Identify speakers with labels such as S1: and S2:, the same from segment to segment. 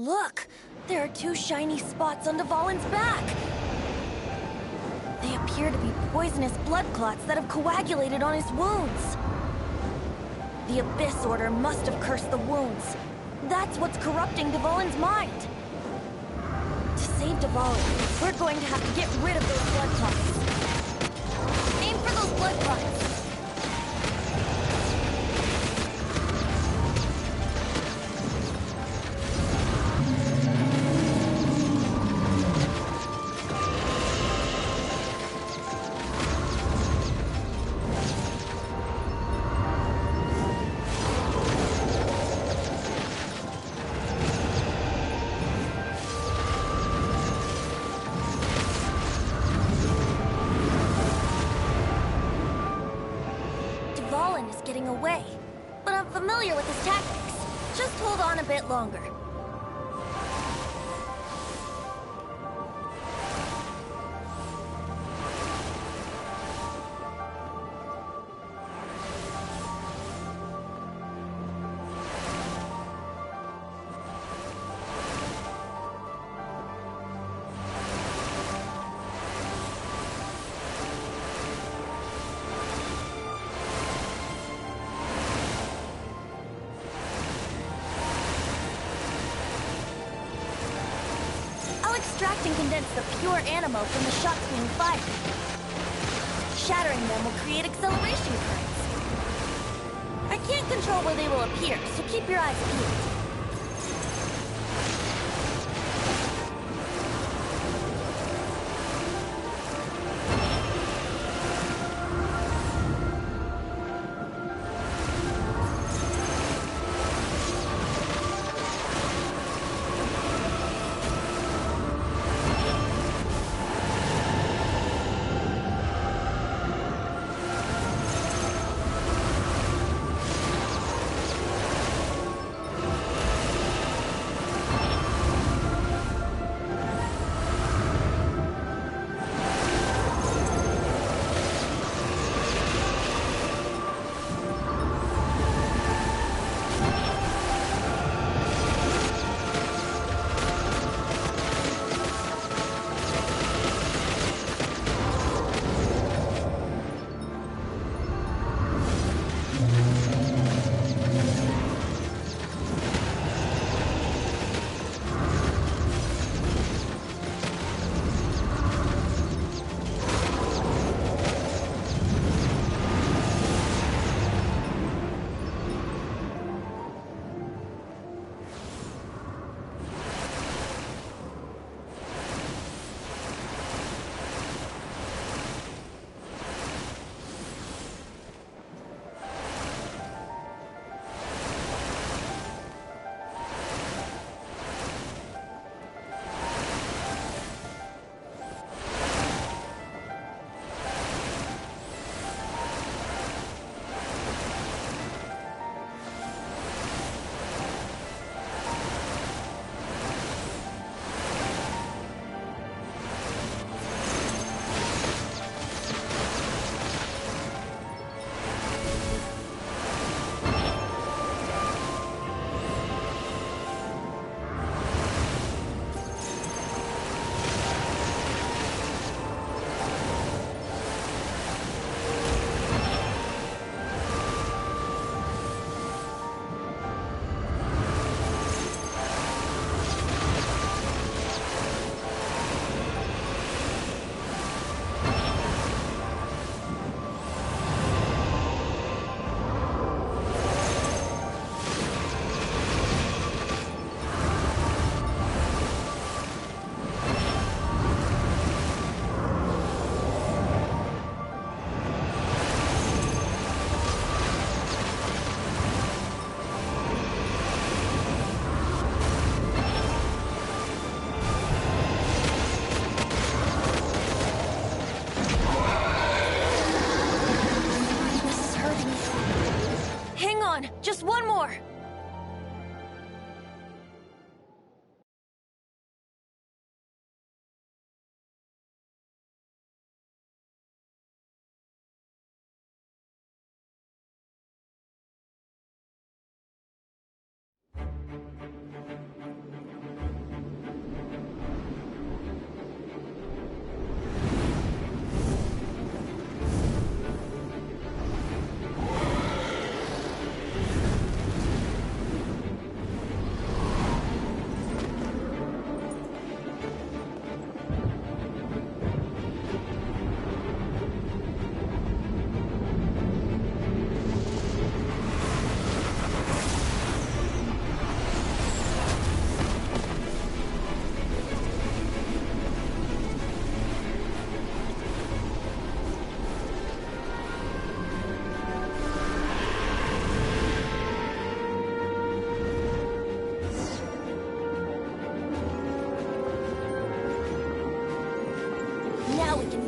S1: Look! There are two shiny spots on Dvalin's back! They appear to be poisonous blood clots that have coagulated on his wounds. The Abyss Order must have cursed the wounds. That's what's corrupting Dvalin's mind. To save Dvalin, we're going to have to get rid of those blood clots. Aim for those blood clots. Is getting away, but I'm familiar with his tactics. Just hold on a bit longer. Extract and condense the pure animo from the shots being fired. Shattering them will create acceleration currents. I can't control where they will appear, so keep your eyes peeled.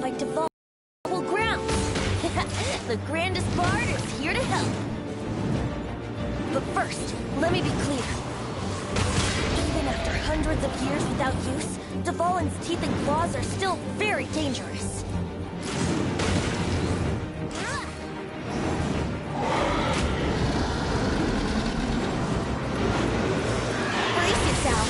S1: fight Devon ground. The grandest bard is here to help. But first, let me be clear. Even after hundreds of years without use, Dvalin's teeth and claws are still very dangerous. Brace yourself.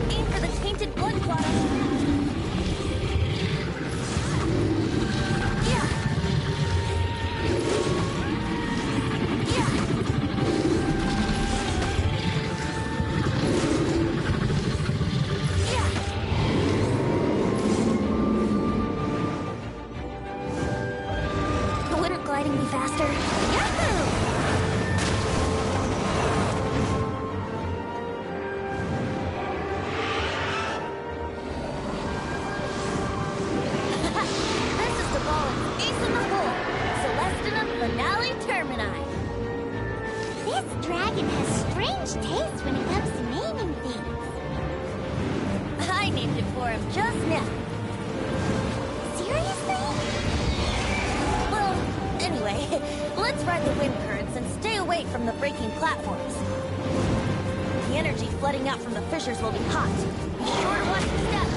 S1: Aim for the tainted blood clot. Yeah. Yeah. Yeah. Wouldn't gliding be faster? Yahoo! This is the ball and ace in the hole. Celestina Finale Termini.
S2: This dragon has strange taste when it comes to naming things.
S1: I named it for him just now.
S2: Seriously?
S1: Well, anyway, let's ride the wind currents and stay away from the breaking platforms. The energy flooding out from the fissures will be hot. Be sure to watch your step.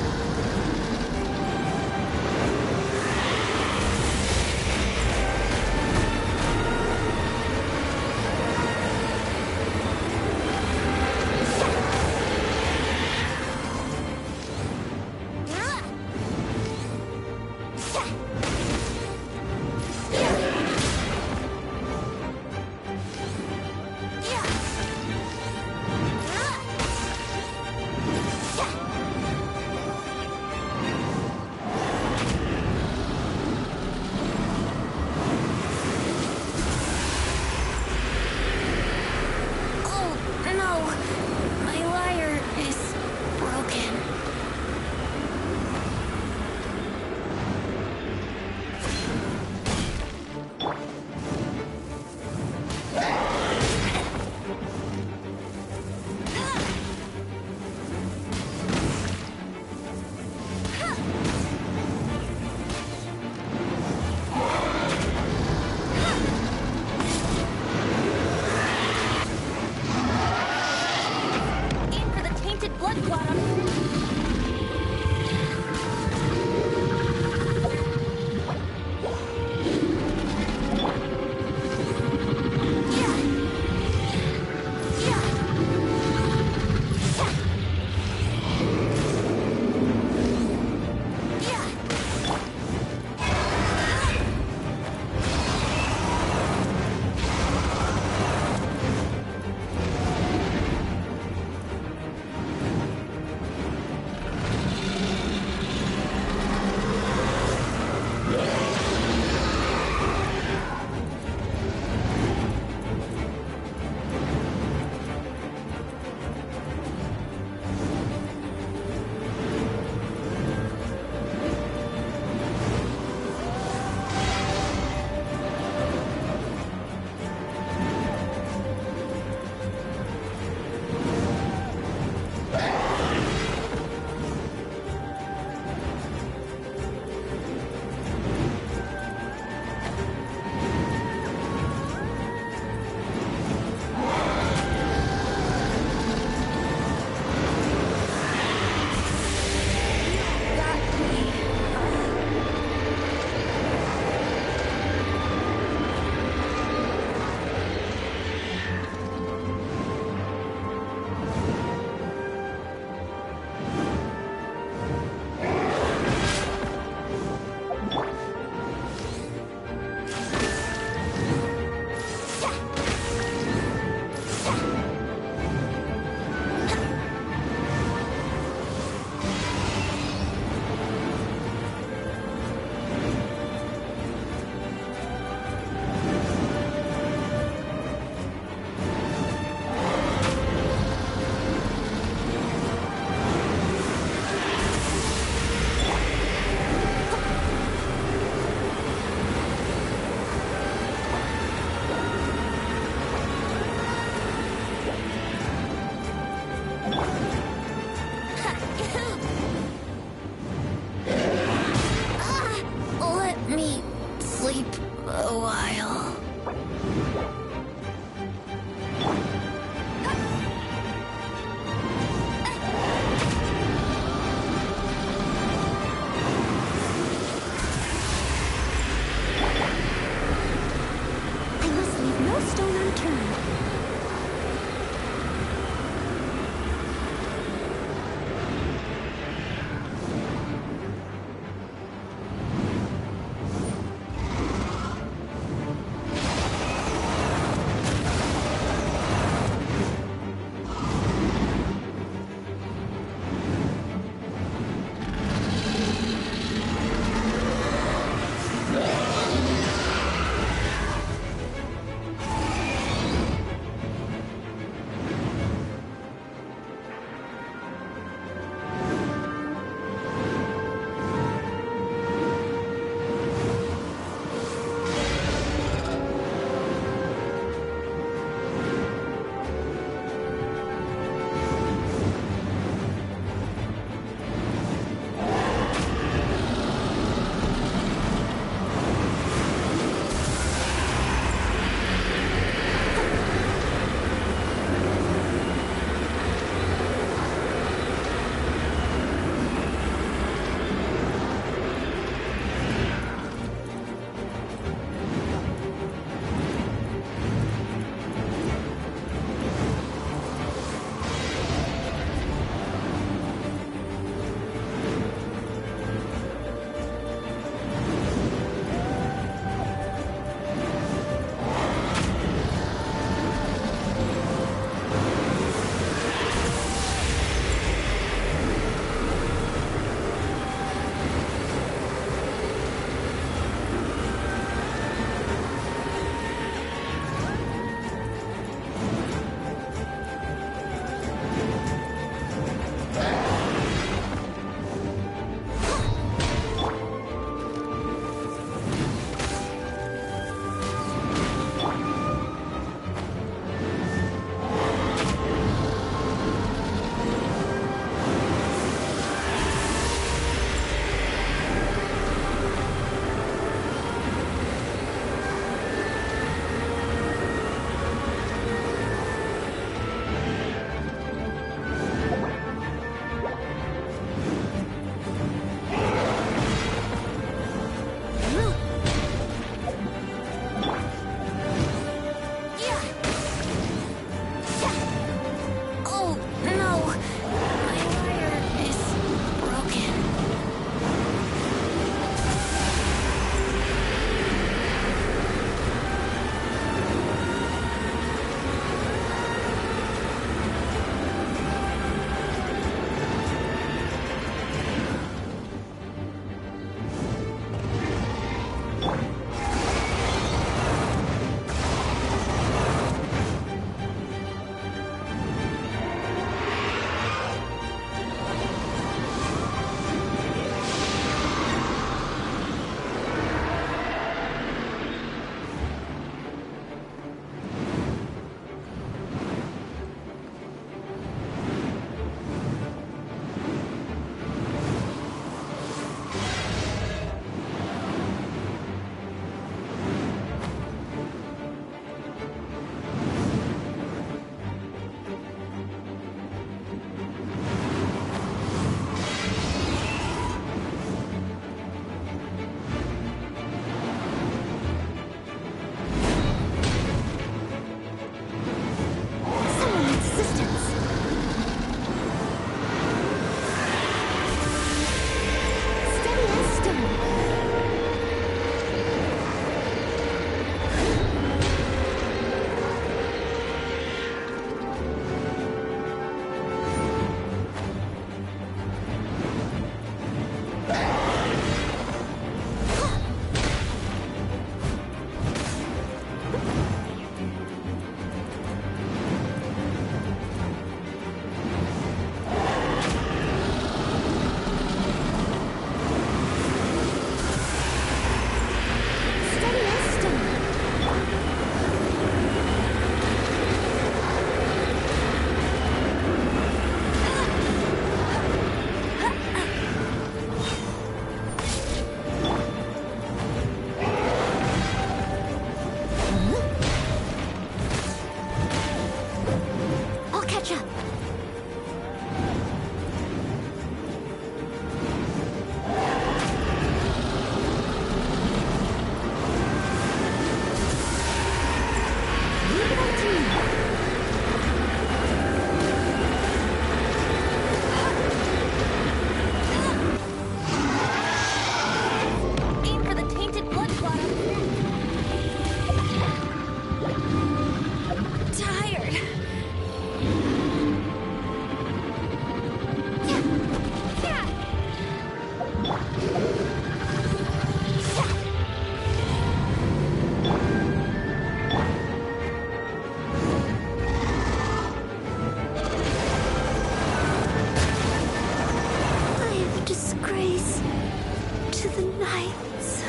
S1: Mites.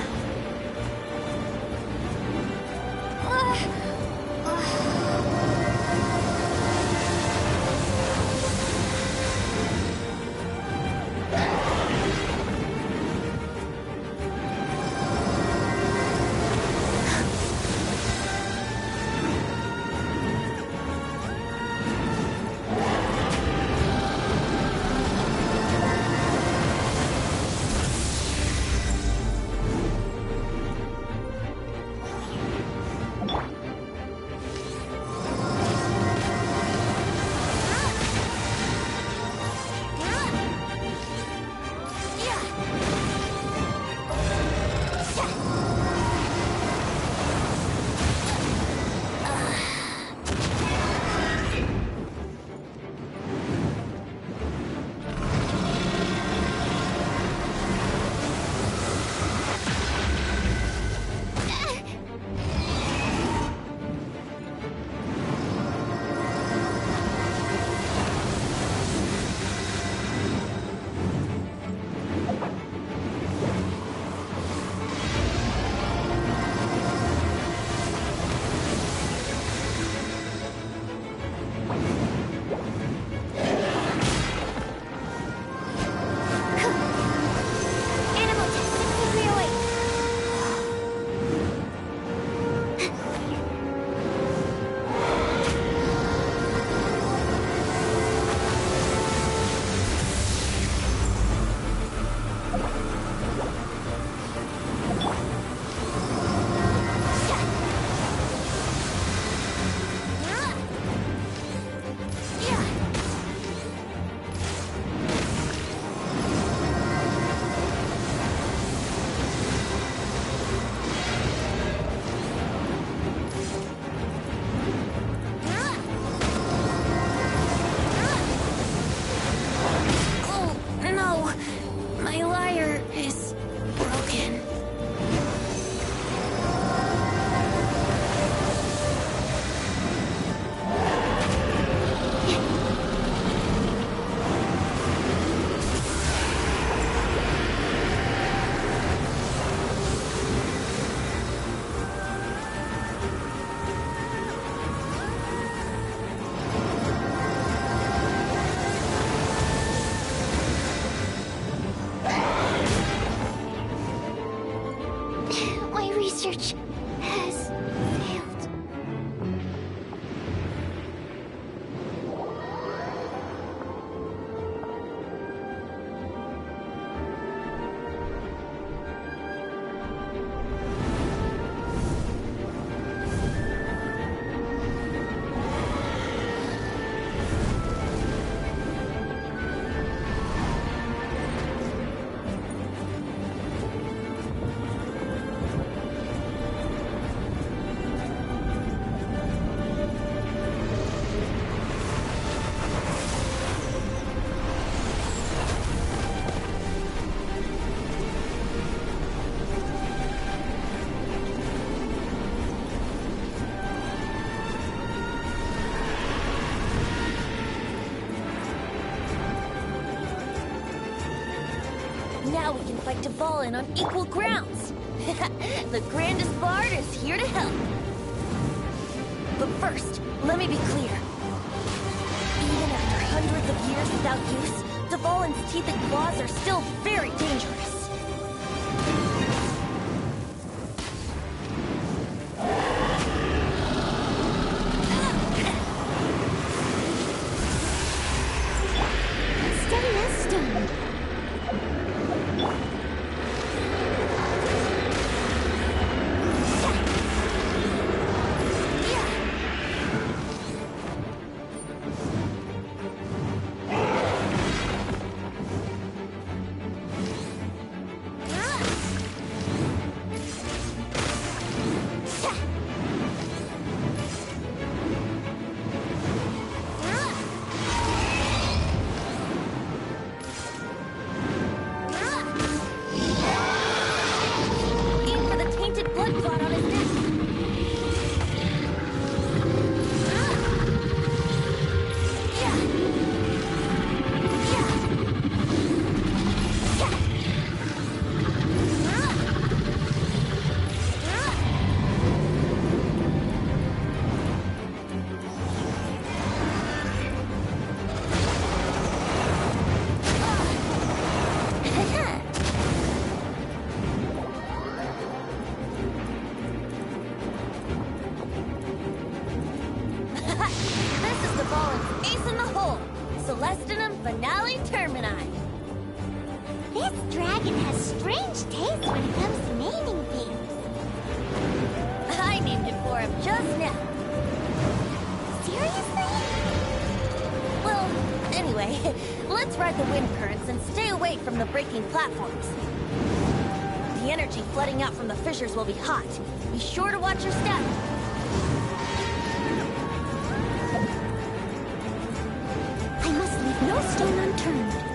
S2: Research has failed.
S1: Now we can fight Dvalin on equal grounds. The grandest bard is here to help. But first, let me be clear. Even after hundreds of years without use, Dvalin's teeth and claws are still very dangerous.
S2: Steady as stone. This dragon has strange taste when it comes to naming things.
S1: I named it for him just now.
S2: Seriously?
S1: Well, anyway, let's ride the wind currents and stay away from the breaking platforms. The energy flooding out from the fissures will be hot. Be sure to watch your step.
S2: I must leave no stone unturned.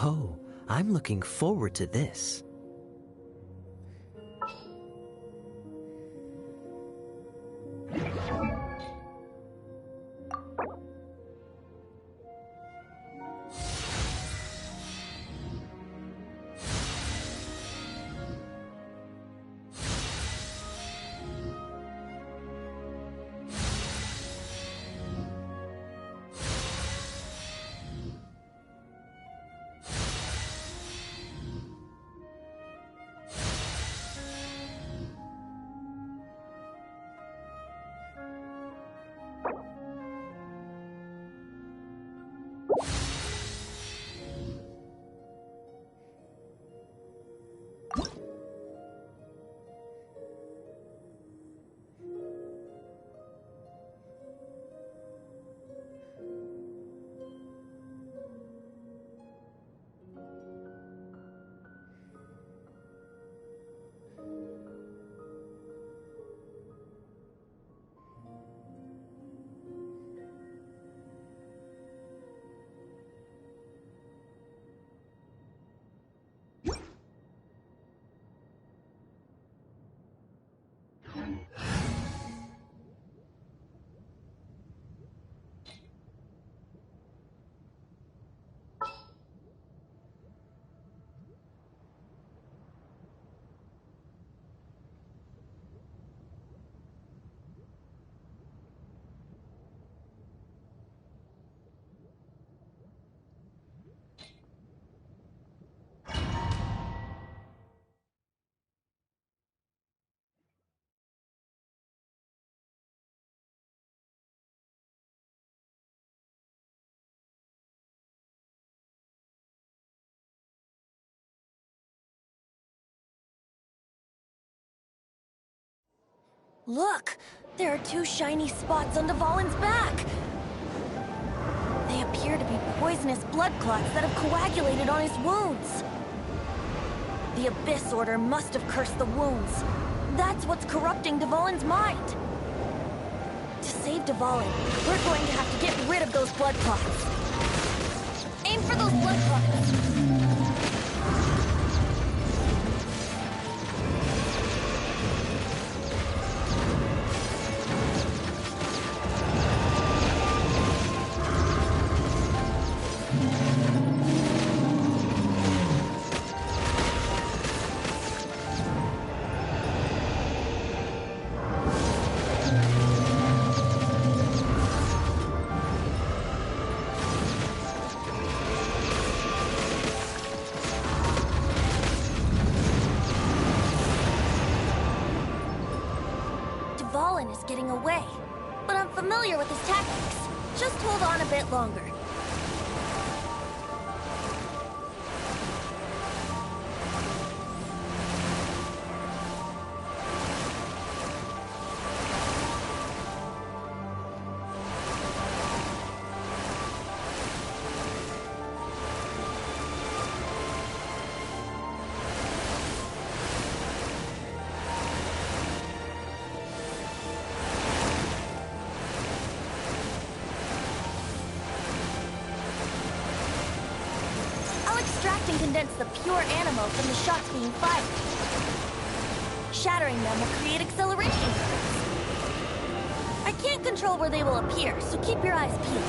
S3: Oh, I'm looking forward to this.
S1: Look! There are two shiny spots on Dvalin's back! They appear to be poisonous blood clots that have coagulated on his wounds. The Abyss Order must have cursed the wounds. That's what's corrupting Dvalin's mind. To save Dvalin, we're going to have to get rid of those blood clots. Aim for those blood clots! Dvalin is getting away, but I'm familiar with his tactics. Just hold on a bit longer. Extract and condense the pure animal from the shots being fired. Shattering them will create acceleration curves. I can't control where they will appear, so keep your eyes peeled.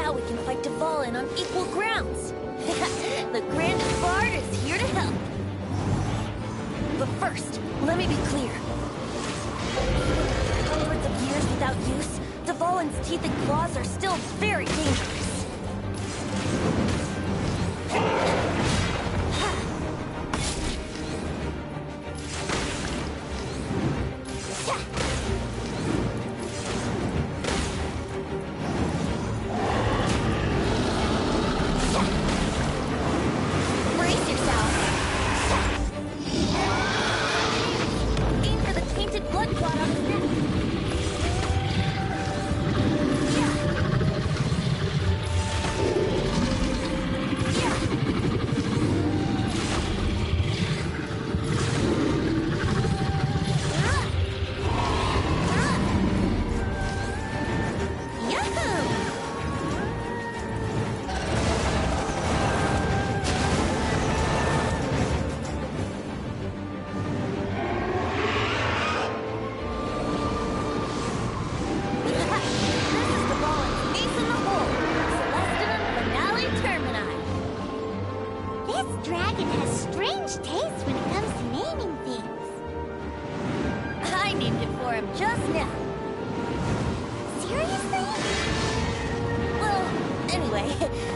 S1: Now we can fight Dvalin on equal grounds. The Grandest Bard is here to help. But first, let me be clear. Hundreds of years without use, Dvalin's teeth and claws are still very dangerous.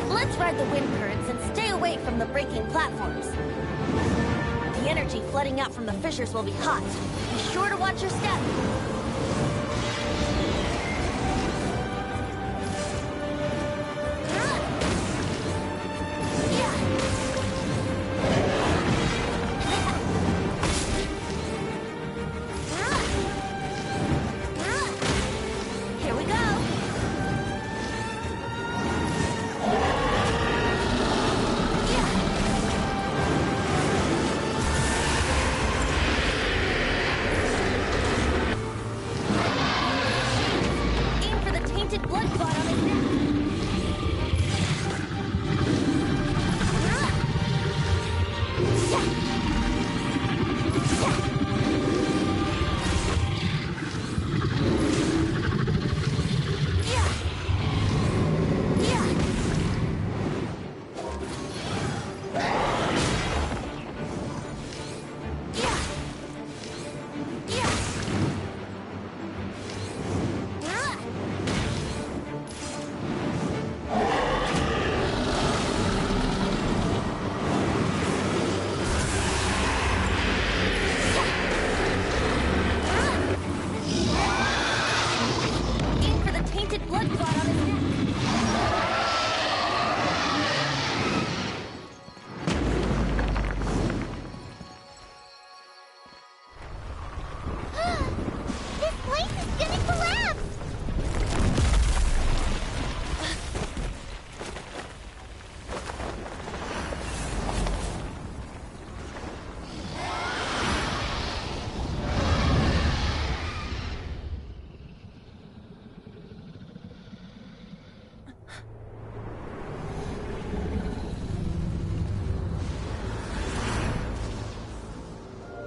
S1: Let's ride the wind currents and stay away from the breaking platforms. The energy flooding out from the fissures will be hot. Be sure to watch your step.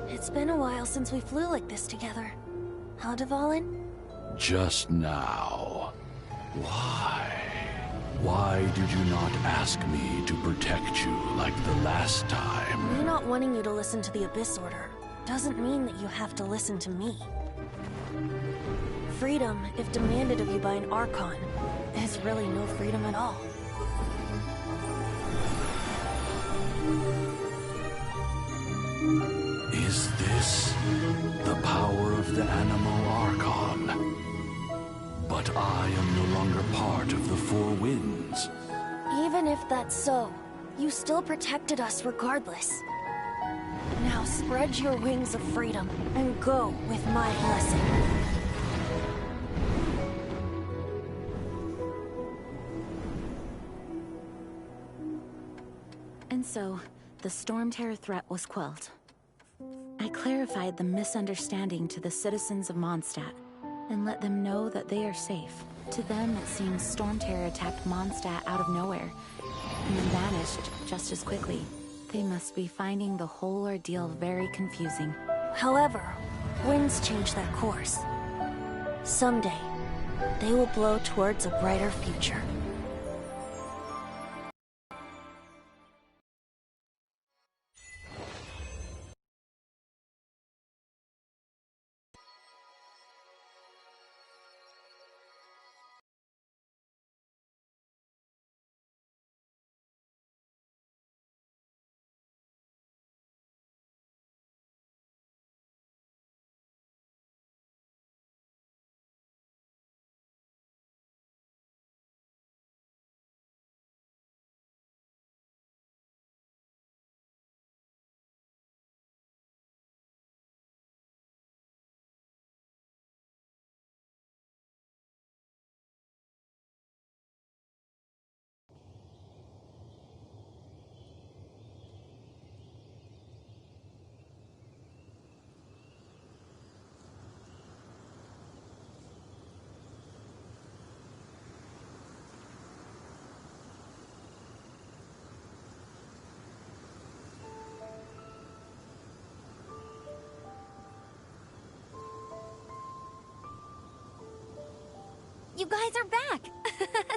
S1: It's been a while since we flew like this together. Huh, Dvalin?
S4: Just now. Why? Why did you not ask me to protect you like the last time?
S1: Me not wanting you to listen to the Abyss Order doesn't mean that you have to listen to me. Freedom, if demanded of you by an Archon, is really no freedom at all.
S4: Is this the power of the Animal Archon? But I am no longer part of the Four Winds.
S1: Even if that's so, you still protected us regardless. Now spread your wings of freedom and go with my blessing.
S5: And so, the Storm Terror threat was quelled. I clarified the misunderstanding to the citizens of Mondstadt, and let them know that they are safe. To them, it seems Storm Terror attacked Mondstadt out of nowhere, and then vanished just as quickly. They must be finding the whole ordeal very confusing.
S1: However, winds change their course. Someday, they will blow towards a brighter future.
S6: guys are back!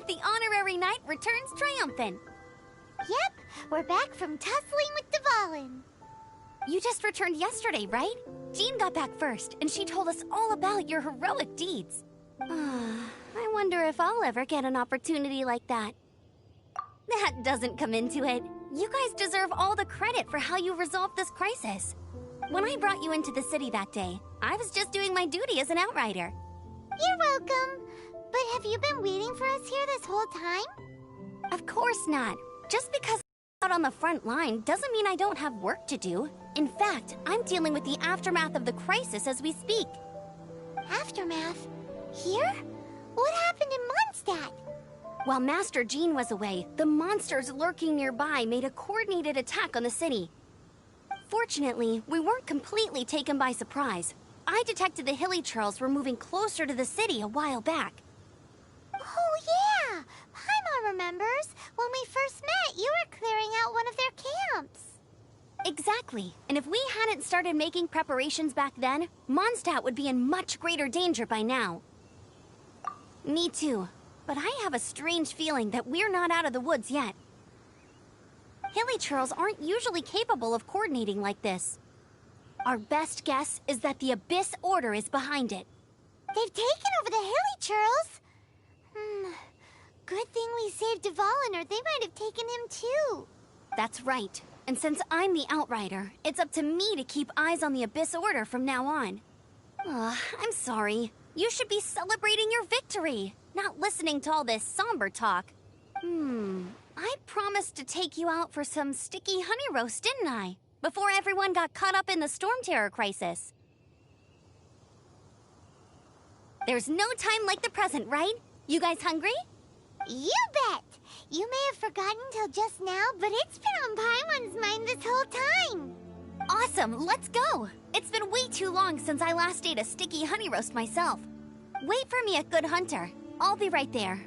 S6: The honorary knight returns triumphant.
S2: Yep, we're back from tussling with Dvalin.
S6: You just returned yesterday, right? Jean got back first, and she told us all about your heroic deeds. I wonder if I'll ever get an opportunity like that. That doesn't come into it. You guys deserve all the credit for how you resolved this crisis. When I brought you into the city that day, I was just doing my duty as an outrider.
S2: You're welcome. But have you been waiting for us here this whole time?
S6: Of course not. Just because I'm out on the front line doesn't mean I don't have work to do. In fact, I'm dealing with the aftermath of the crisis as we speak.
S2: Aftermath? Here? What happened in Mondstadt?
S6: While Master Jean was away, the monsters lurking nearby made a coordinated attack on the city. Fortunately, we weren't completely taken by surprise. I detected the Hilly Churls were moving closer to the city a while back.
S2: Oh yeah! Paimon remembers. When we first met, you were clearing out one of their camps.
S6: Exactly. And if we hadn't started making preparations back then, Mondstadt would be in much greater danger by now. Me too. But I have a strange feeling that we're not out of the woods yet. Hilly Churls aren't usually capable of coordinating like this. Our best guess is that the Abyss Order is behind it.
S2: They've taken over the Hilly Churls? Good thing we saved Dvalin, or they might have taken him too.
S6: That's right. And since I'm the Outrider, it's up to me to keep eyes on the Abyss Order from now on. I'm sorry. You should be celebrating your victory, not listening to all this somber talk. I promised to take you out for some sticky honey roast, didn't I? Before everyone got caught up in the Storm Terror crisis. There's no time like the present, right? You guys hungry?
S2: You bet! You may have forgotten till just now, but it's been on Paimon's mind this whole time.
S6: Awesome, let's go! It's been way too long since I last ate a sticky honey roast myself. Wait for me at Good Hunter. I'll be right there.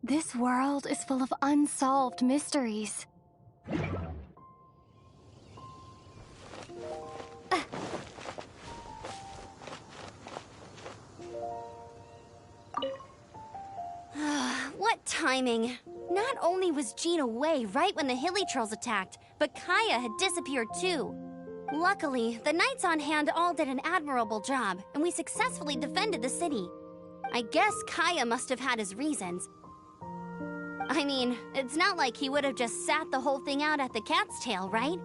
S7: This world is full of unsolved mysteries.
S6: What timing! Not only was Jean away right when the Hilly Trolls attacked, but Kaya had disappeared too. Luckily, the knights on hand all did an admirable job, and we successfully defended the city. I guess Kaya must have had his reasons. I mean, it's not like he would have just sat the whole thing out at the cat's tail, right?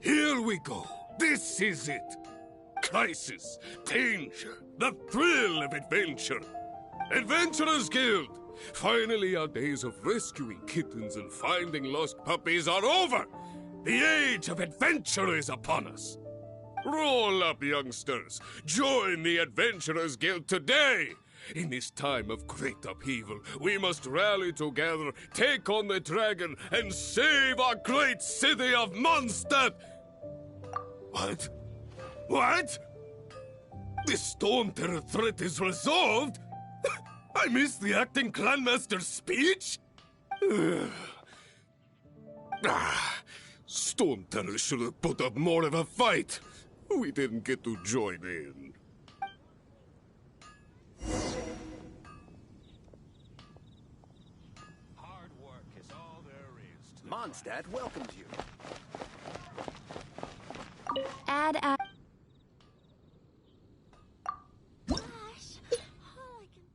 S8: Here we go. This is it. Crisis, danger, the thrill of adventure. Adventurers Guild. Finally, our days of rescuing kittens and finding lost puppies are over. The age of adventure is upon us. Roll up, youngsters. Join the Adventurers Guild today. In this time of great upheaval, we must rally together, take on the dragon, and save our great city of Mondstadt. What? What? The Storm Terror threat is resolved? I missed the acting clanmaster's speech? Storm Terror should have put up more of a fight. We didn't get to join in.
S9: Hard work is all there is to
S10: Mondstadt welcomes you.
S6: Add.
S2: Gosh. Oh, I can...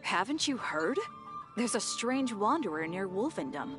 S11: Haven't you heard? There's a strange wanderer near Wolfendom.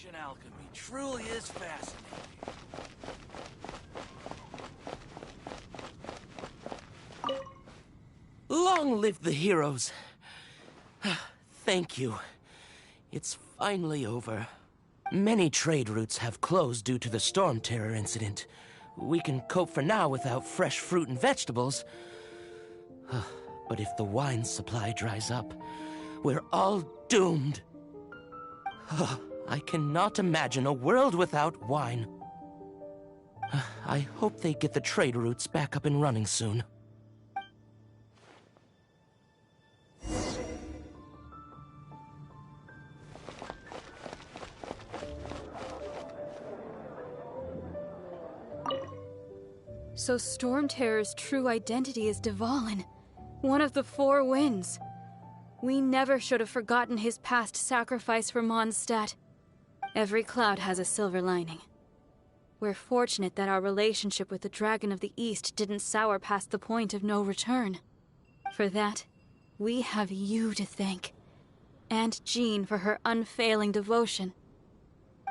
S9: Ancient alchemy truly is fascinating.
S10: Long live the heroes. Thank you. It's finally over. Many trade routes have closed due to the Storm Terror incident. We can cope for now without fresh fruit and vegetables. But if the wine supply dries up, we're all doomed. I cannot imagine a world without wine. I hope they get the trade routes back up and running soon.
S11: So Storm Terror's true identity is Dvalin, one of the Four Winds. We never should have forgotten his past sacrifice for Mondstadt. Every cloud has a silver lining. We're fortunate that our relationship with the Dragon of the East didn't sour past the point of no return. For that, we have you to thank. And Jean for her unfailing devotion.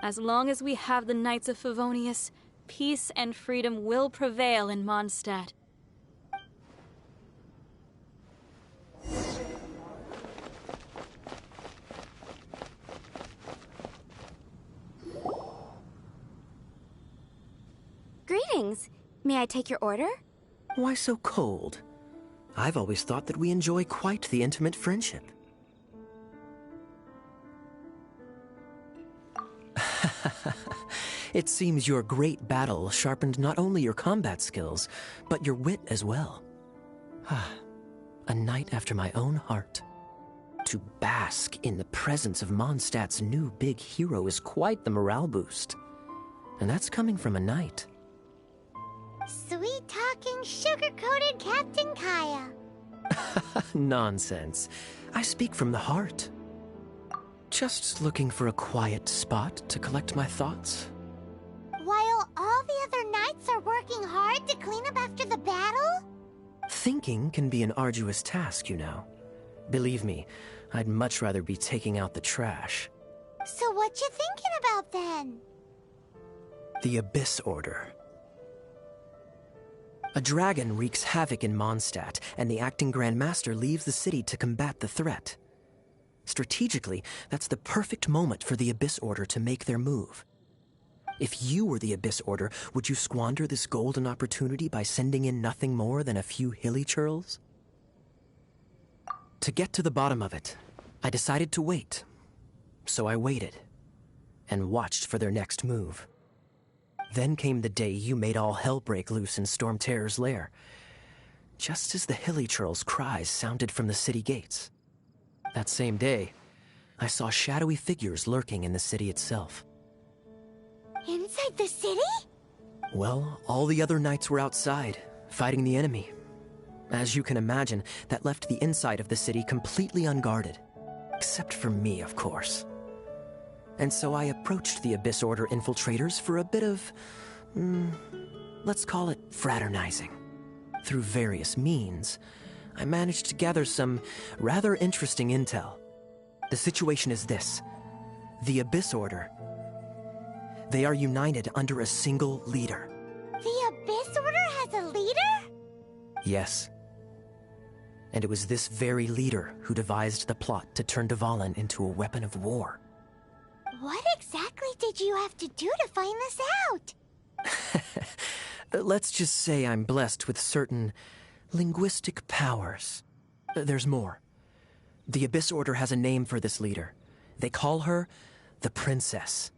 S11: As long as we have the Knights of Favonius, peace and freedom will prevail in Mondstadt.
S6: Greetings. May I take your order?
S3: Why so cold? I've always thought that we enjoy quite the intimate friendship. It seems your great battle sharpened not only your combat skills, but your wit as well. A knight after my own heart. To bask in the presence of Mondstadt's new big hero is quite the morale boost. And that's coming from a knight.
S2: Sweet-talking, sugar-coated Captain Kaya.
S3: Nonsense. I speak from the heart. Just looking for a quiet spot to collect my thoughts.
S2: While all the other knights are working hard to clean up after the battle?
S3: Thinking can be an arduous task, you know. Believe me, I'd much rather be taking out the trash.
S2: So what you thinking about then?
S3: The Abyss Order. A dragon wreaks havoc in Mondstadt, and the acting Grand Master leaves the city to combat the threat. Strategically, that's the perfect moment for the Abyss Order to make their move. If you were the Abyss Order, would you squander this golden opportunity by sending in nothing more than a few hilly churls? To get to the bottom of it, I decided to wait. So I waited, and watched for their next move. Then came the day you made all hell break loose in Storm Terror's lair, just as the hilly churls' cries sounded from the city gates. That same day, I saw shadowy figures lurking in the city itself.
S2: Inside the city?
S3: Well, all the other knights were outside, fighting the enemy. As you can imagine, that left the inside of the city completely unguarded. Except for me, of course. And so I approached the Abyss Order infiltrators for a bit of, let's call it fraternizing. Through various means, I managed to gather some rather interesting intel. The situation is this. The Abyss Order. They are united under a single leader.
S2: The Abyss Order has a leader?
S3: Yes. And it was this very leader who devised the plot to turn Dvalin into a weapon of war.
S2: What exactly did you have to do to find this out?
S3: Let's just say I'm blessed with certain linguistic powers. There's more. The Abyss Order has a name for this leader. They call her the Princess.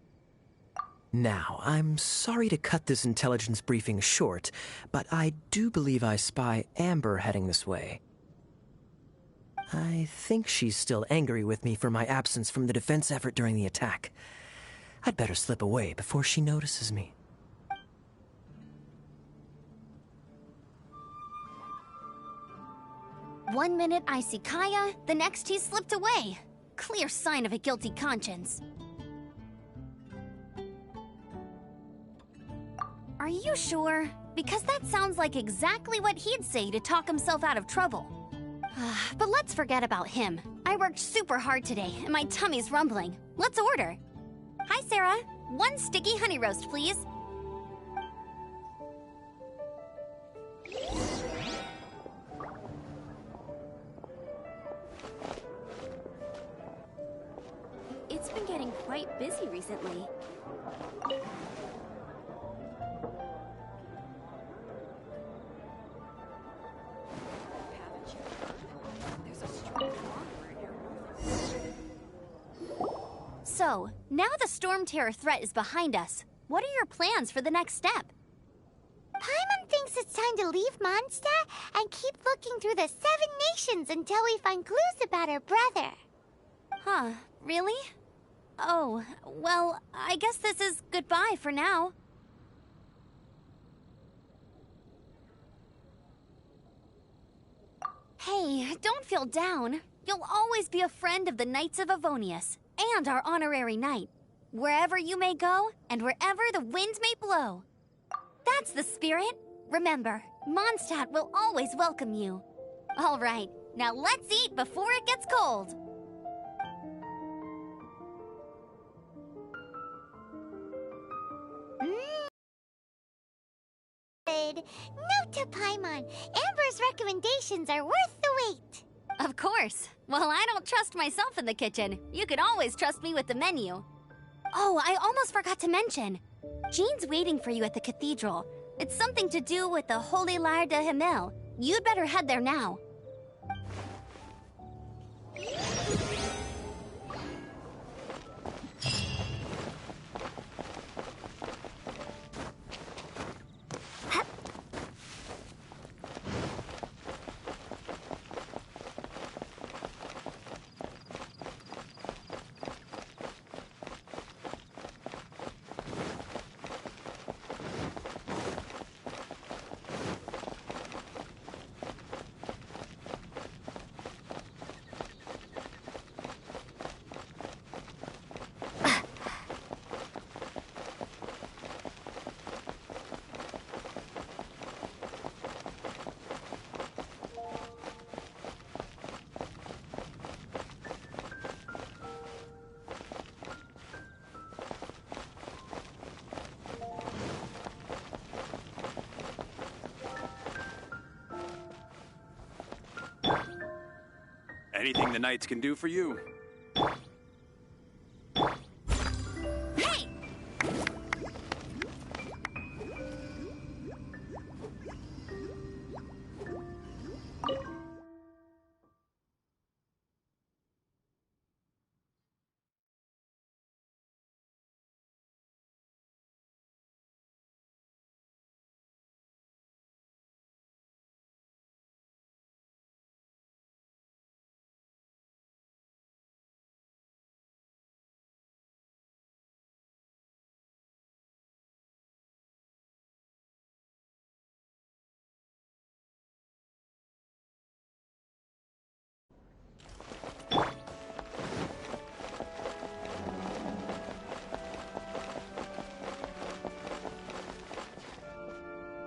S3: Now, I'm sorry to cut this intelligence briefing short, but I do believe I spy Amber heading this way. I think she's still angry with me for my absence from the defense effort during the attack. I'd better slip away before she notices me.
S6: One minute I see Kaya, the next he slipped away. Clear sign of a guilty conscience. Are you sure? Because that sounds like exactly what he'd say to talk himself out of trouble. But let's forget about him. I worked super hard today, and my tummy's rumbling. Let's order. Hi, Sarah. One sticky honey roast, please. It's been getting quite busy recently. So, now the Storm Terror threat is behind us. What are your plans for the next step?
S2: Paimon thinks it's time to leave Mondstadt and keep looking through the 7 nations until we find clues about her brother.
S6: Huh, really? Oh, well, I guess this is goodbye for now. Hey, don't feel down. You'll always be a friend of the Knights of Avonius, and our honorary knight. Wherever you may go, and wherever the winds may blow. That's the spirit. Remember, Mondstadt will always welcome you. All right, now let's eat before it gets cold.
S2: Good. Note to Paimon, Amber's recommendations are worth the wait.
S6: Of course. Well, I don't trust myself in the kitchen. You can always trust me with the menu. Oh, I almost forgot to mention. Jean's waiting for you at the cathedral. It's something to do with the Holy Lyre de Himmel. You'd better head there now.
S12: Anything the Knights can do for you.
S6: Hey!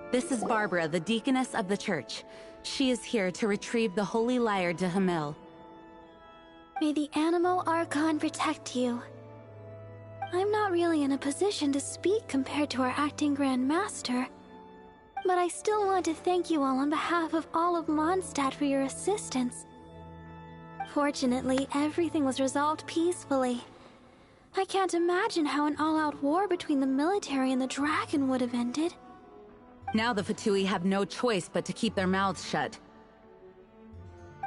S5: This is Barbara, the deaconess of the church. She is here to retrieve the Holy Lyre de Himmel.
S7: May the Animo Archon protect you. I'm not really in a position to speak compared to our acting Grand Master, but I still want to thank you all on behalf of all of Mondstadt for your assistance. Fortunately, everything was resolved peacefully. I can't imagine how an all-out war between the military and the dragon would have ended.
S5: Now the Fatui have no choice but to keep their mouths shut.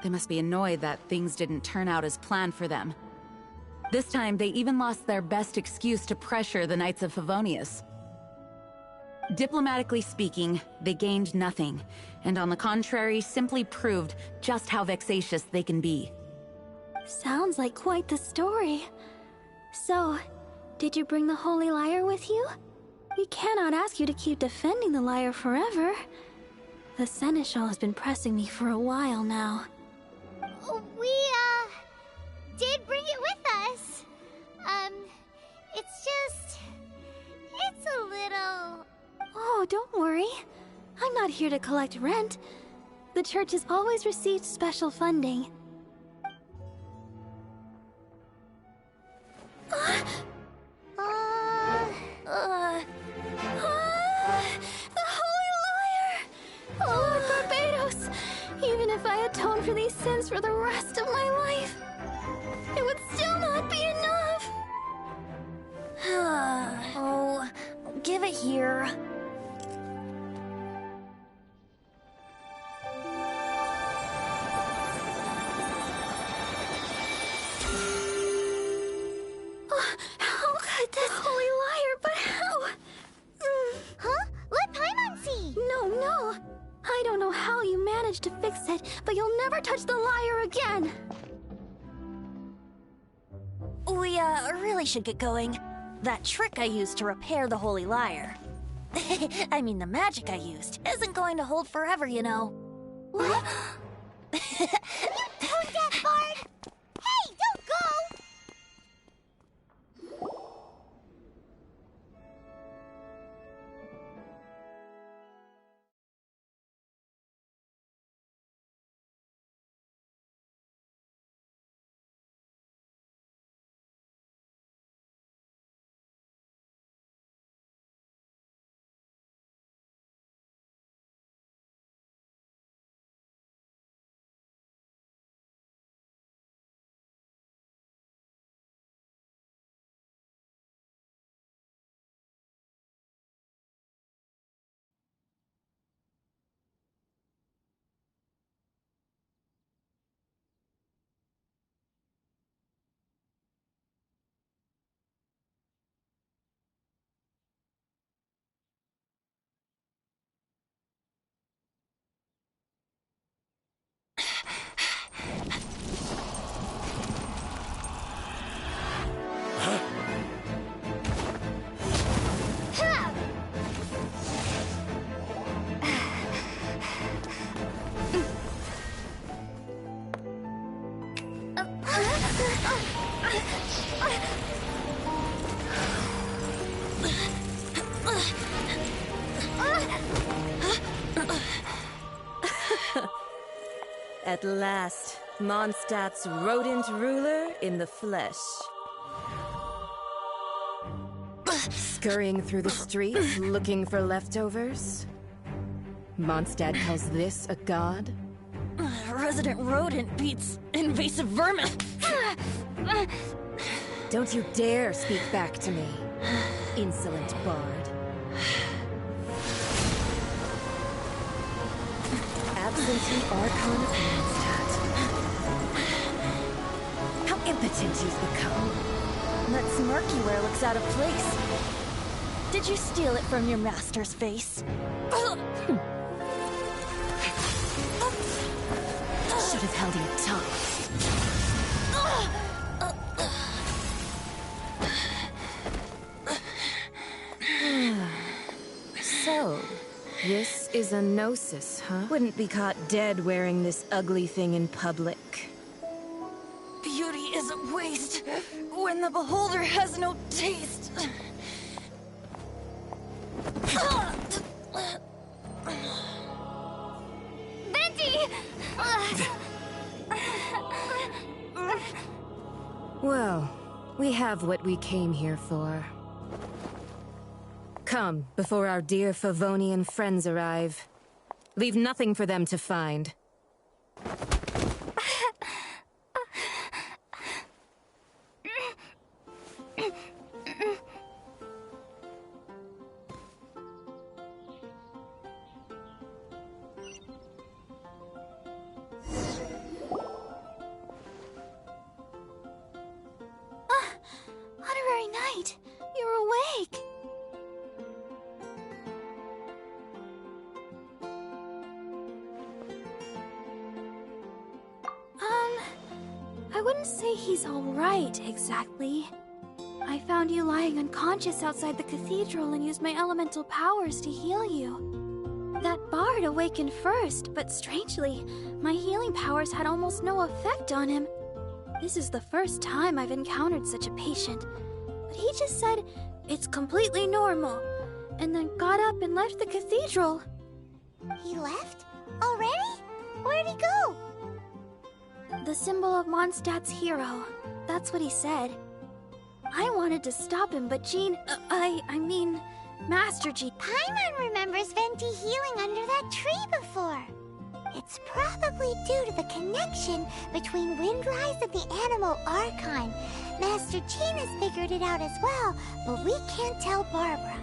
S5: They must be annoyed that things didn't turn out as planned for them. This time, they even lost their best excuse to pressure the Knights of Favonius. Diplomatically speaking, they gained nothing, and on the contrary, simply proved just how vexatious they can be.
S7: Sounds like quite the story. So, did you bring the Holy Lyre with you? We cannot ask you to keep defending the lyre forever. The Seneschal has been pressing me for a while now.
S2: We, did bring it with us. It's a little...
S7: Oh, don't worry. I'm not here to collect rent. The church has always received special funding. for the rest of my life, it would still not be enough.
S1: Oh, give it here.
S7: How could this holy liar, but how?
S2: Huh? Let Paimon see!
S7: No. I don't know how you managed to fix it, but you'll never touch the liar again.
S1: We, really should get going. That trick I used to repair the Holy Liar. I mean, the magic I used isn't going to hold forever, you know.
S2: What? Tone deaf, Bard! Hey, don't go!
S12: At last, Mondstadt's rodent ruler in the flesh. Scurrying through the streets looking for leftovers? Mondstadt calls this a god?
S1: Resident rodent beats invasive vermin.
S12: Don't you dare speak back to me, insolent bard. Absentee Archon of Mondstadt. How impotent you've become.
S1: That smirk you wear looks out of place. Did you steal it from your master's face?
S12: Should have held your tongue. So, this is a gnosis, huh? Wouldn't be caught dead wearing this ugly thing in public.
S1: Beauty is a waste when the beholder has no taste.
S2: Venti!
S12: Well, we have what we came here for. Come, before our dear Favonian friends arrive. Leave nothing for them to find.
S7: Honorary Knight, you're awake. I wouldn't say he's alright, exactly. I found you lying unconscious outside the cathedral and used my elemental powers to heal you. That bard awakened first, but strangely, my healing powers had almost no effect on him. This is the first time I've encountered such a patient, but he just said it's completely normal, and then got up and left the cathedral.
S2: He left? Already? Where'd he go?
S7: The symbol of Mondstadt's hero. That's what he said. I wanted to stop him, but Jean... I mean... Master Jean...
S2: Paimon remembers Venti healing under that tree before. It's probably due to the connection between Windrise and the Animal Archon. Master Jean has figured it out as well, but we can't tell Barbara.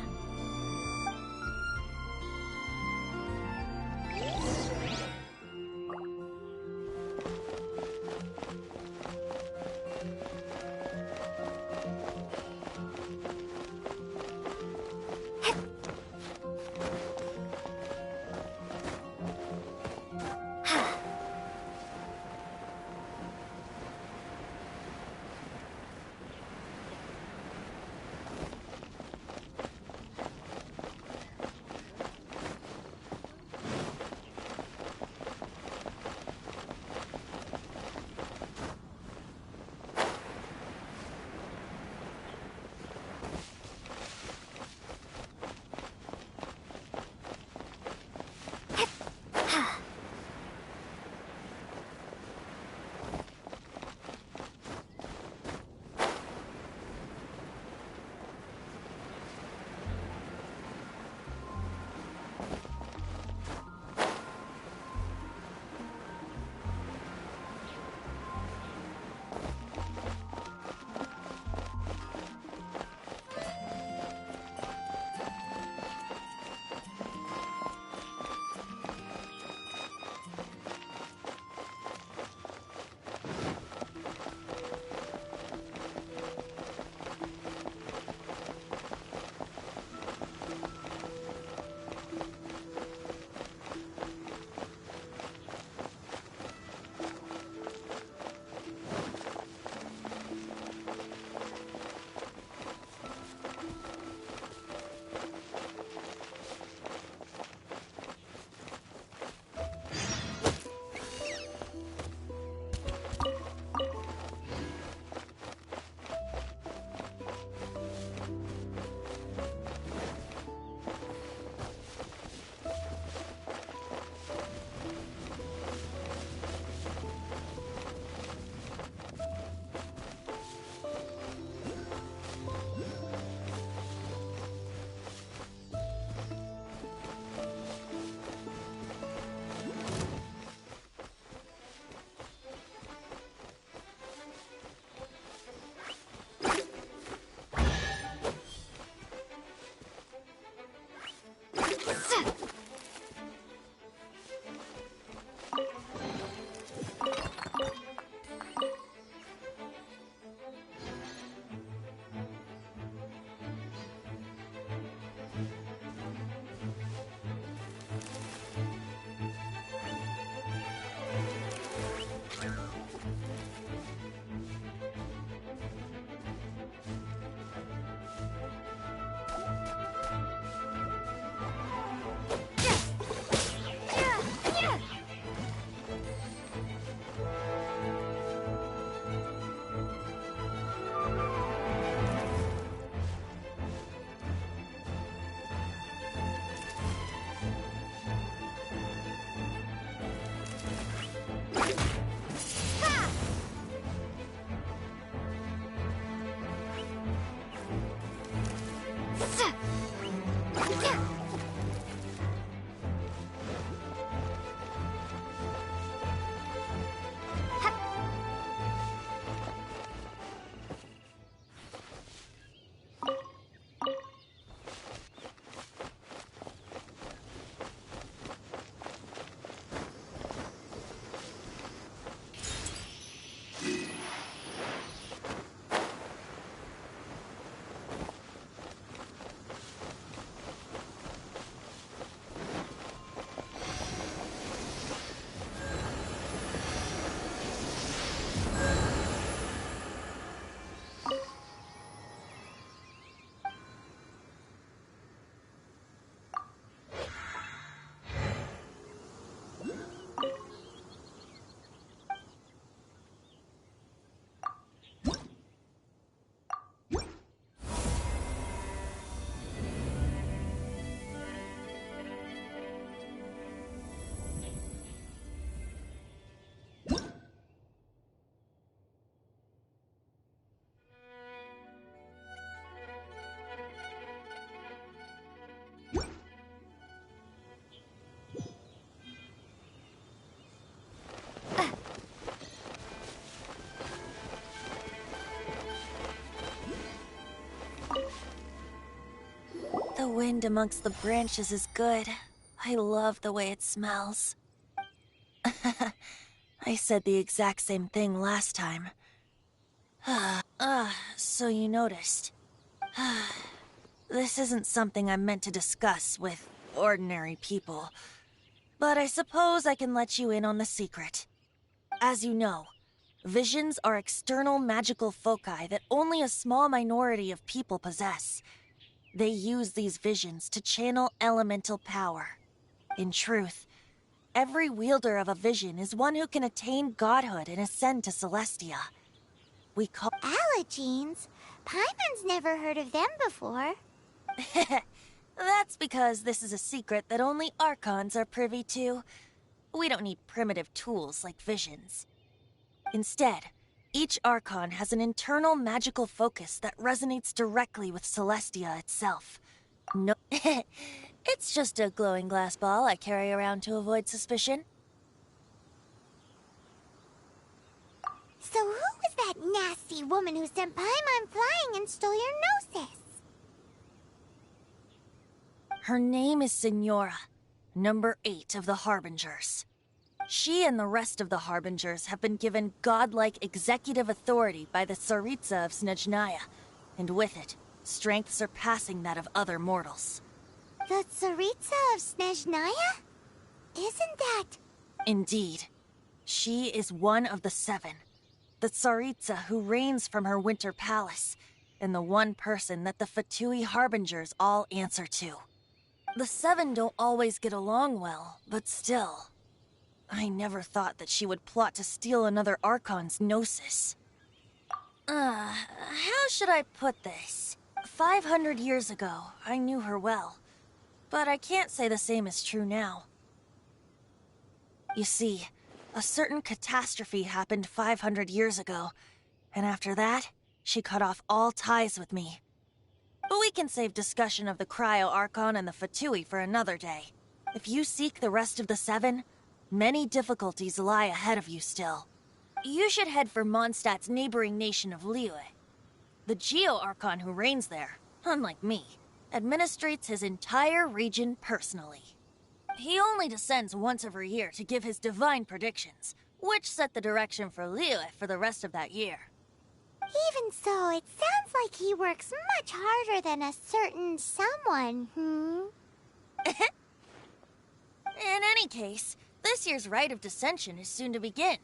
S1: wind amongst the branches is good. I love the way it smells. I said the exact same thing last time. So you noticed. This isn't something I'm meant to discuss with ordinary people. But I suppose I can let you in on the secret. As you know, visions are external magical foci that only a small minority of people possess. They use these visions to channel elemental power. In truth, every wielder of a vision is one who can attain godhood and ascend to Celestia. We call...
S2: Allergenes? Paimon's never heard of them before.
S1: That's because this is a secret that only Archons are privy to. We don't need primitive tools like visions. Instead, each Archon has an internal magical focus that resonates directly with Celestia itself. No, it's just a glowing glass ball I carry around to avoid suspicion.
S2: So who was that nasty woman who sent Paimon flying and stole your Gnosis?
S1: Her name is Signora, number 8 of the Harbingers. She and the rest of the Harbingers have been given godlike executive authority by the Tsaritsa of Snezhnaya, and with it, strength surpassing that of other mortals.
S2: The Tsaritsa of Snezhnaya? Isn't that...
S1: Indeed. She is one of the 7. The Tsaritsa who reigns from her winter palace, and the one person that the Fatui Harbingers all answer to. The 7 don't always get along well, but still. I never thought that she would plot to steal another Archon's Gnosis. How should I put this? 500 years ago, I knew her well. But I can't say the same is true now. You see, a certain catastrophe happened 500 years ago, and after that, she cut off all ties with me. But we can save discussion of the Cryo Archon and the Fatui for another day. If you seek the rest of the 7, many difficulties lie ahead of you still. You should head for Mondstadt's neighboring nation of Liyue. The Geo-Archon who reigns there, unlike me, administrates his entire region personally. He only descends once every year to give his divine predictions, which set the direction for Liyue for the rest of that year.
S2: Even so, it sounds like he works much harder than a certain someone,
S1: In any case, this year's Rite of Descension is soon to begin.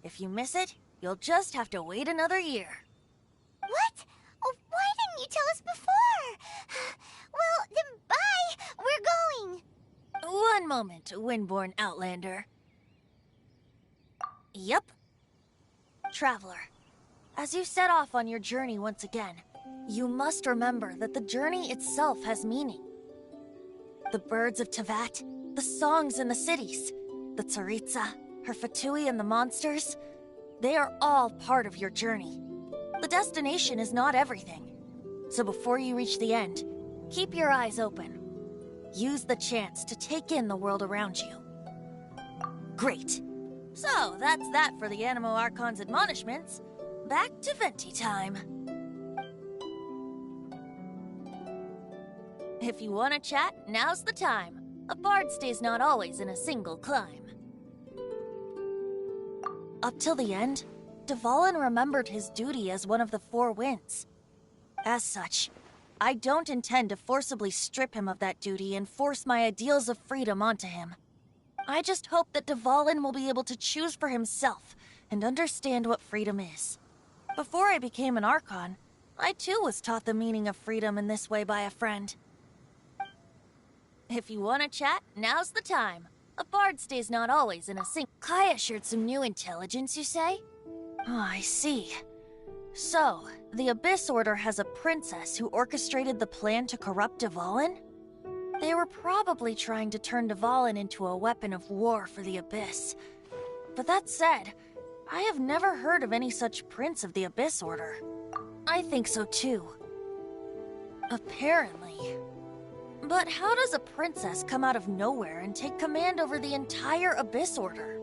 S1: If you miss it, you'll just have to wait another year.
S2: What? Oh, why didn't you tell us before? Well, then bye! We're going!
S1: One moment, Windborn Outlander. Yup. Traveler, as you set off on your journey once again, you must remember that the journey itself has meaning. The birds of Tevat, the songs in the cities, the Tsaritsa, her Fatui and the monsters, they are all part of your journey. The destination is not everything. So before you reach the end, keep your eyes open. Use the chance to take in the world around you. Great. So, that's that for the Animo Archon's admonishments. Back to Venti time. If you want to chat, now's the time. A bard stays not always in a single climb. Up till the end, Dvalin remembered his duty as one of the 4 winds. As such, I don't intend to forcibly strip him of that duty and force my ideals of freedom onto him. I just hope that Dvalin will be able to choose for himself and understand what freedom is. Before I became an Archon, I too was taught the meaning of freedom in this way by a friend. If you want to chat, now's the time. A bard stays not always in a sink. Kaya shared some new intelligence, you say? Oh, I see. So, the Abyss Order has a princess who orchestrated the plan to corrupt Dvalin? They were probably trying to turn Dvalin into a weapon of war for the Abyss. But that said, I have never heard of any such prince of the Abyss Order. I think so too. Apparently. But how does a princess come out of nowhere and take command over the entire Abyss Order?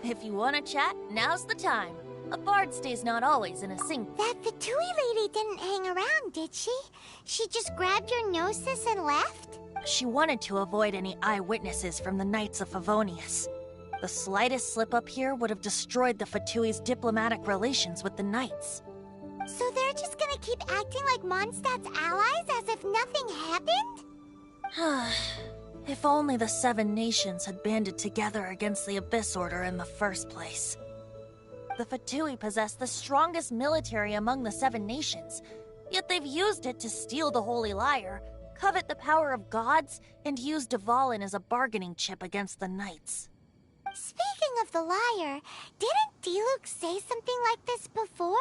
S1: If you want to chat, now's the time. A bard stays not always in a sink.
S2: That Fatui lady didn't hang around, did she? She just grabbed your gnosis and left?
S1: She wanted to avoid any eyewitnesses from the Knights of Favonius. The slightest slip-up here would have destroyed the Fatui's diplomatic relations with the Knights.
S2: So they're just gonna keep acting like Mondstadt's allies as if nothing happened?
S1: If only the 7 nations had banded together against the Abyss Order in the first place. The Fatui possess the strongest military among the 7 nations, yet they've used it to steal the Holy Lyre, covet the power of gods, and use Dvalin as a bargaining chip against the Knights.
S2: Speaking of the lyre, didn't Diluc say something like this before?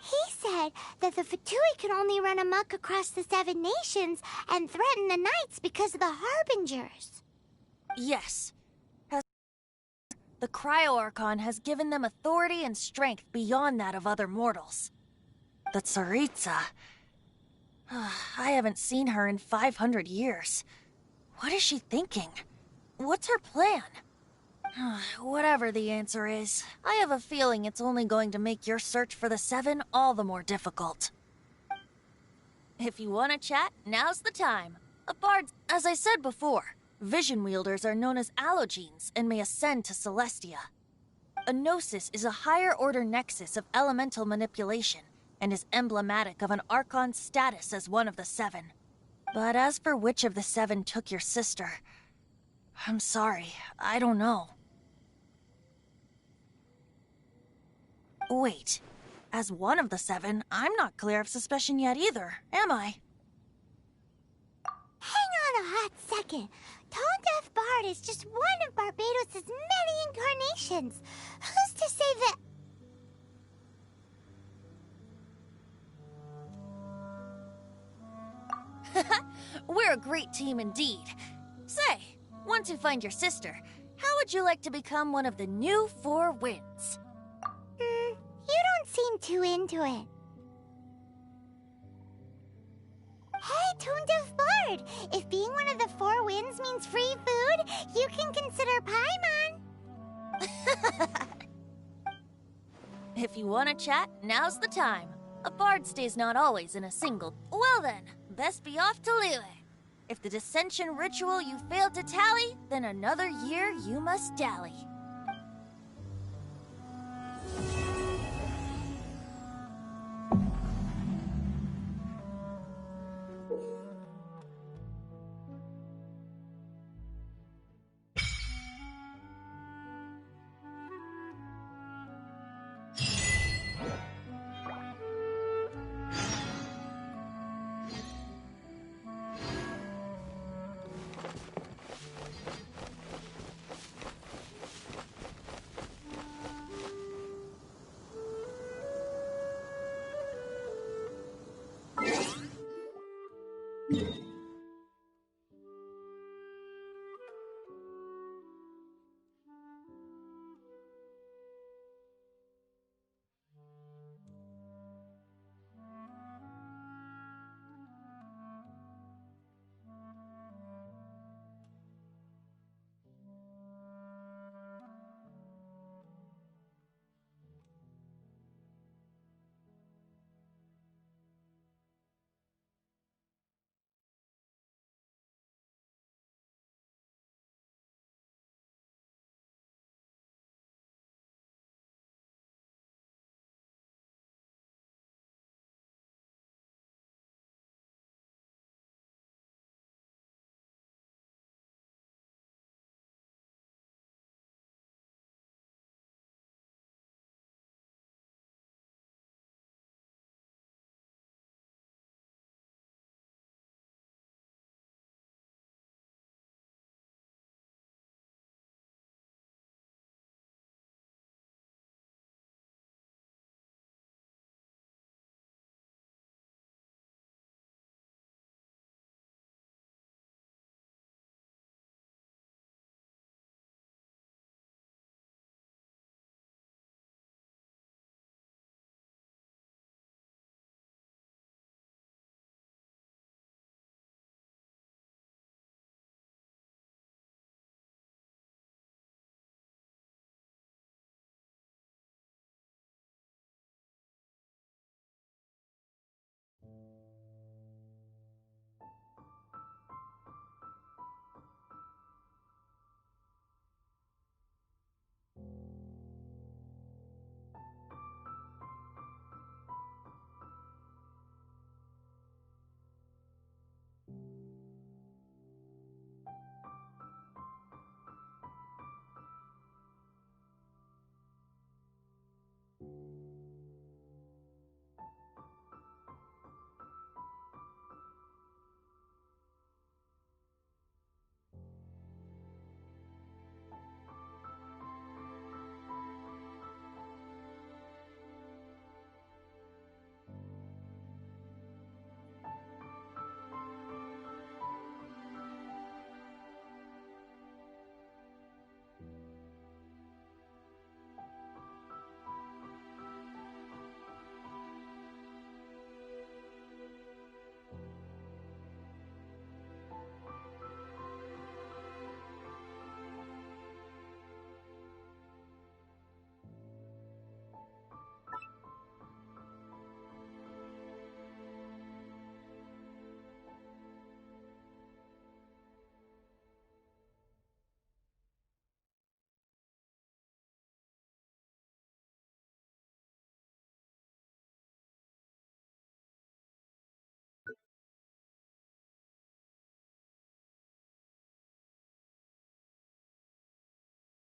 S2: He said that the Fatui can only run amok across the 7 nations and threaten the Knights because of the Harbingers.
S1: Yes. The Cryo-Archon has given them authority and strength beyond that of other mortals. The Tsaritsa... I haven't seen her in 500 years. What is she thinking? What's her plan? Whatever the answer is, I have a feeling it's only going to make your search for the 7 all the more difficult. If you want to chat, now's the time. As I said before, vision wielders are known as allogenes and may ascend to Celestia. A gnosis is a higher-order nexus of elemental manipulation and is emblematic of an Archon's status as one of the 7. But as for which of the 7 took your sister, I'm sorry, I don't know. Wait, as one of the 7, I'm not clear of suspicion yet either, am I?
S2: Hang on a hot second. Tone Deaf Bard is just one of Barbados' many incarnations. Who's to say that...
S1: We're a great team indeed. Say, once you find your sister, how would you like to become one of the new 4 winds?
S2: You don't seem too into it. Hey, Tone Deaf Bard! If being one of the 4 winds means free food, you can consider Paimon.
S1: If you want to chat, now's the time. A bard stays not always in a single... Well then, best be off to Liyue. If the dissension ritual you failed to tally, then another year you must dally.